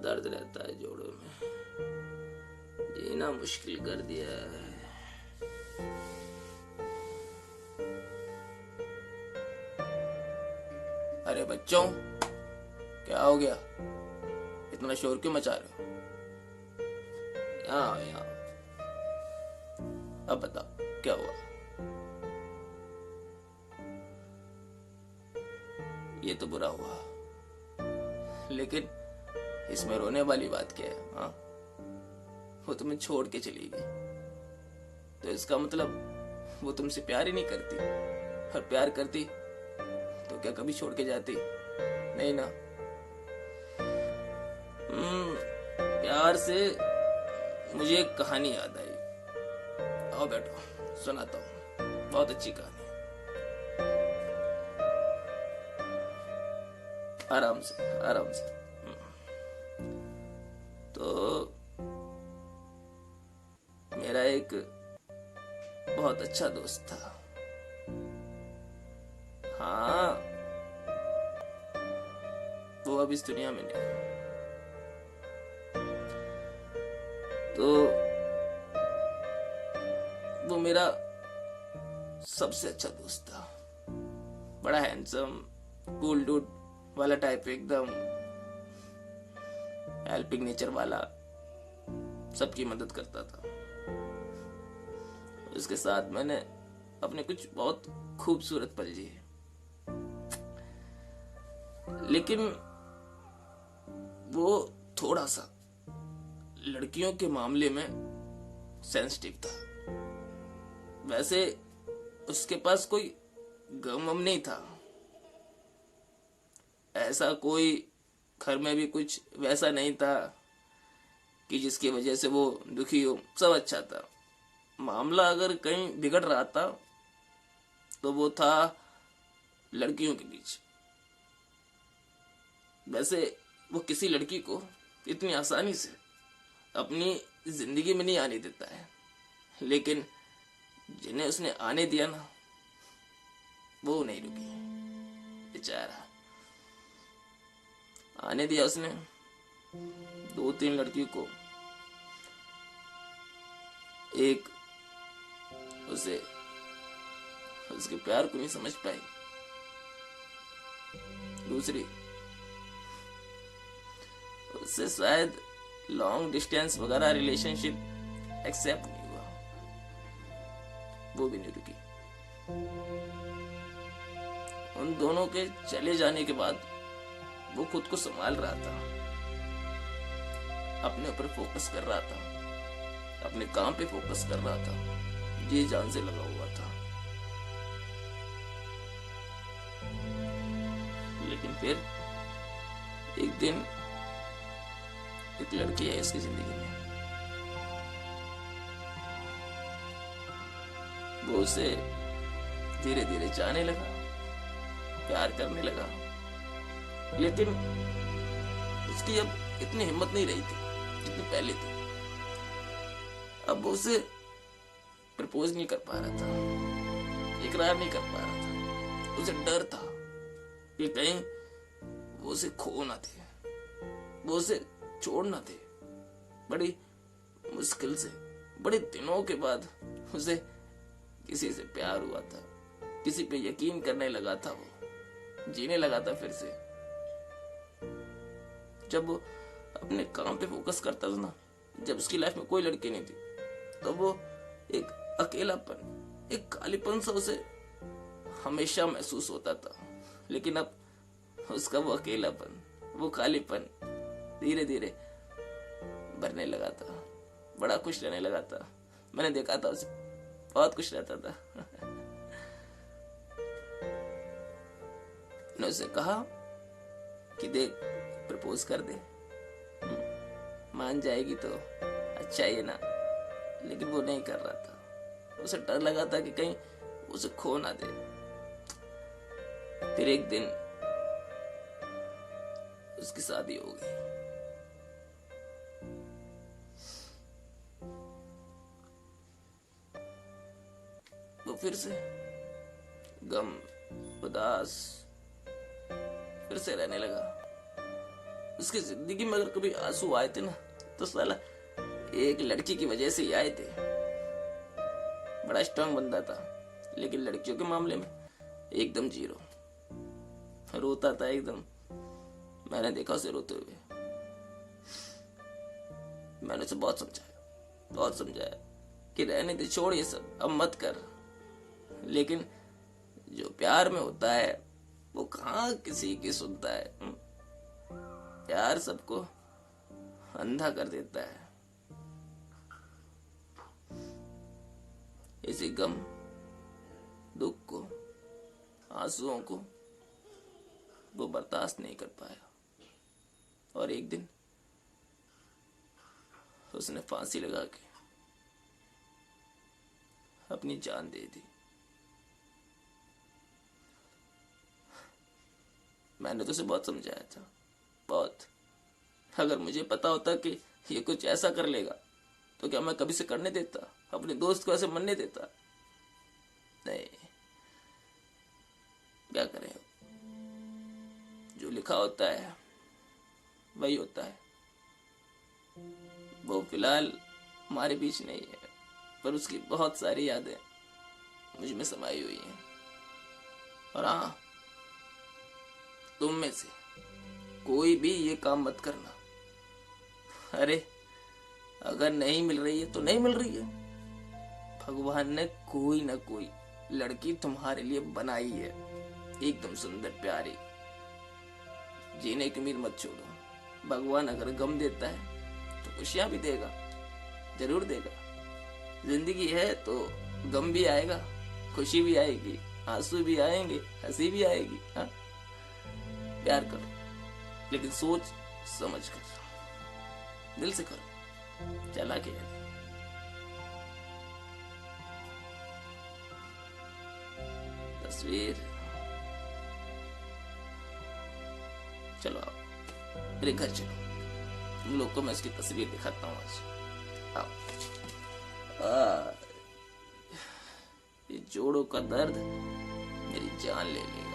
दर्द रहता है जोड़ों में, जीना मुश्किल कर दिया है। अरे बच्चों, क्या हो गया? इतना शोर क्यों मचा रहे हो? यहाँ आओ, यहाँ आओ। अब बताओ क्या हुआ? ये तो बुरा हुआ, लेकिन इसमें रोने वाली बात क्या है? हाँ, वो तुम्हें छोड़ के चली गई, तो इसका मतलब वो तुमसे प्यार ही नहीं करती। और प्यार करती तो क्या कभी छोड़ के जाती? नहीं ना। प्यार से मुझे एक कहानी याद आई। आओ बैठो, सुनाता हूँ, बहुत अच्छी कहानी। आराम से, आराम से। तो मेरा एक बहुत अच्छा दोस्त था। हाँ, वो अब इस दुनिया में नहीं। तो वो मेरा सबसे अच्छा दोस्त था। बड़ा हैंडसम, कूल डूड वाला टाइप, एकदम हेल्पिंग नेचर वाला, सबकी मदद करता था। उसके साथ मैंने अपने कुछ बहुत खूबसूरत पल जिए, लेकिन वो थोड़ा सा लड़कियों के मामले में सेंसिटिव था। वैसे उसके पास कोई गम नहीं था, ऐसा कोई घर में भी कुछ वैसा नहीं था कि जिसकी वजह से वो दुखी हो। सब अच्छा था। मामला अगर कहीं बिगड़ रहा था तो वो था लड़कियों के बीच। वैसे वो किसी लड़की को इतनी आसानी से अपनी जिंदगी में नहीं आने देता है, लेकिन जिन्हें उसने आने दिया ना, वो नहीं रुकी बेचारा। आने दिया उसने 2-3 लड़की को। एक उसे उसके प्यार को नहीं समझ पाई, दूसरी उससे शायद लॉन्ग डिस्टेंस वगैरह रिलेशनशिप एक्सेप्ट नहीं हुआ, वो भी नहीं रुकी। उन दोनों के चले जाने के बाद वो खुद को संभाल रहा था, अपने ऊपर फोकस कर रहा था, अपने काम पे फोकस कर रहा था, जी जान से लगा हुआ था। लेकिन फिर एक दिन एक लड़की है इसकी जिंदगी में। वो उसे धीरे धीरे जाने लगा, प्यार करने लगा, लेकिन उसकी अब इतनी हिम्मत नहीं रही थी जितनी पहले थी। अब वो उसे प्रपोज नहीं कर पा रहा था, इकरार नहीं कर पा रहा था। उसे डर था कि कहीं वो उसे खो ना दे, वो उसे छोड़ ना दे। बड़ी मुश्किल से, बड़े दिनों के बाद उसे किसी से प्यार हुआ था, किसी पे यकीन करने लगा था, वो जीने लगा था फिर से। जब वो अपने काम पे फोकस करता था ना, जब उसकी लाइफ में कोई लड़की नहीं थी, तो वो एक अकेलापन, एक खालीपन सा उसे हमेशा महसूस होता था। लेकिन अब उसका वो अकेलापन, वो खालीपन धीरे धीरे भरने लगा था, बड़ा खुश रहने लगा था। मैंने देखा था उसे, बहुत खुश रहता था। मैंने उसे कहा कि देख, प्रपोज कर दे, मान जाएगी तो अच्छा ही है ना। लेकिन वो नहीं कर रहा था, उसे डर लगा था कि कहीं उसे खो ना दे। फिर एक दिन उसकी शादी हो गई। वो फिर से गम, उदास फिर से रहने लगा। उसकी जिंदगी में अगर कभी आंसू आए थे ना तो साला एक लड़की की वजह से ही आए थे। बड़ा स्ट्रांग बंदा था, लेकिन लड़कियों के मामले में एकदम जीरो। रोता था एकदम, मैंने देखा उसे रोते हुए। मैंने उसे बहुत समझाया कि रहने दे, छोड़ ये सब, अब मत कर। लेकिन जो प्यार में होता है वो कहाँ किसी की सुनता है। प्यार सबको अंधा कर देता है। इसी गम, दुख को, आंसुओं को वो बर्दाश्त नहीं कर पाया और एक दिन उसने फांसी लगा के अपनी जान दे दी। मैंने तो उसे बहुत समझाया था, बहुत। अगर मुझे पता होता कि ये कुछ ऐसा कर लेगा तो क्या मैं कभी से करने देता, अपने दोस्त को ऐसे मरने देता? नहीं, क्या करें, जो लिखा होता है वही होता है। वो फिलहाल हमारे बीच नहीं है, पर उसकी बहुत सारी यादें मुझ में समाई हुई हैं। और हाँ, तुम में से कोई भी ये काम मत करना। अरे अगर नहीं मिल रही है तो नहीं मिल रही है, भगवान ने कोई ना कोई लड़की तुम्हारे लिए बनाई है, एकदम सुंदर प्यारी। जीने की उम्मीद मत छोड़ो। भगवान अगर गम देता है तो खुशियां भी देगा, जरूर देगा। जिंदगी है तो गम भी आएगा, खुशी भी आएगी, आंसू भी आएंगे, हंसी भी आएगी। हाँ, प्यार करो, लेकिन सोच समझ कर, दिल से करो, चला के। तस्वीर, चलो आओ मेरे घर चलो, तुम लोग को मैं इसकी तस्वीर दिखाता हूँ आज। आओ। ये जोड़ों का दर्द मेरी जान ले लेगा।